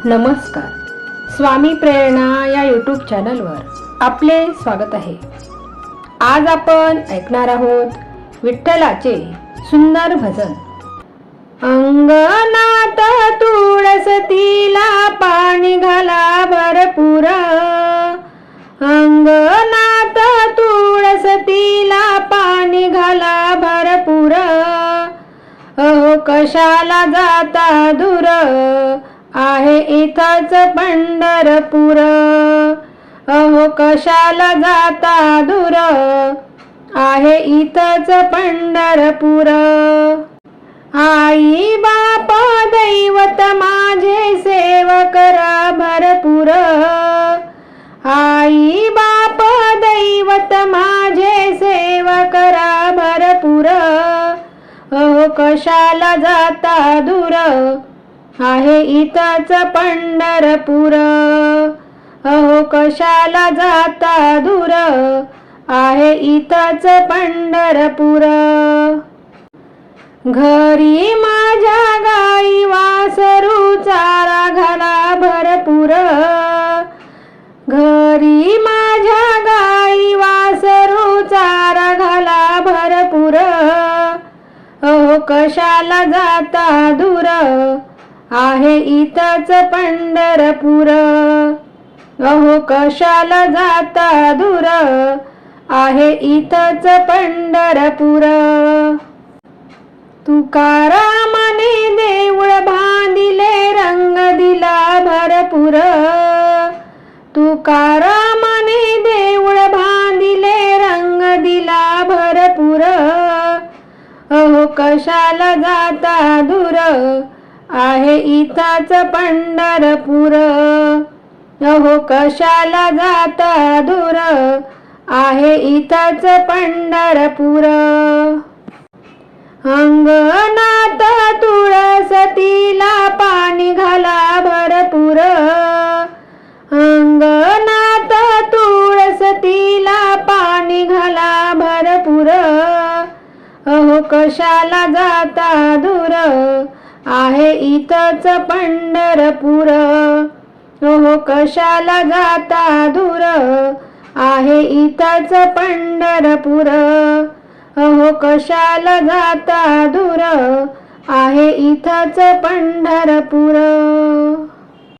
नमस्कार. स्वामी प्रेरणा या यूट्यूब चॅनलवर आपले स्वागत आहे. आज आपण ऐकणार आहोत विठ्ठलाचे सुंदर भजन. अंगणात तुळसतीला पाणी घाला भरपूर, अंगणात तुळसतीला पाणी घाला भरपूर. अहो कशाला जाता दूर, आहे इथंच पंढरपूर. अहो कशाला जाता दूर, आहे इथंच पंढरपूर. आई बाप दैवत माझे सेवा करा भरपूर, आई बाप दैवत माझे सेवा करा भरपूर. अहो कशाला जाता दूर, आहे इथंच पंढरपूर. अहो कशाला जाता दूर, आहे इथंच पंढरपूर. घरी माझ्या गाई वासरू चारा घाला भरपूर, घरी माझ्या गाई वासरू चारा घाला भरपूर. अहो कशाला जाता दूर, आहे इथंच पंढरपूर. अहो कशाला जाता दूर, आहे इथंच पंढरपूर. तुकारामाने देऊळ बांधिले रंग दिला भरपूर, तुकारामाने देऊळ बांधिले रंग दिला भरपूर. अहो कशाला जाता दूर, आहे इथंच पंढरपूर. अहो कशाला जाता दूर, आहे इथंच पंढरपूर. अंगणात तुळसतीला पाणी घाला भरपूर, अंगणात तुळसतीला पाणी घाला भरपूर. अहो कशाला जाता दूर, आहे इथंच पंढरपूर. अहो कशाला जाता दूर, आहे इथंच पंढरपूर. अहो कशाला जाता दूर, आहे इथंच पंढरपूर.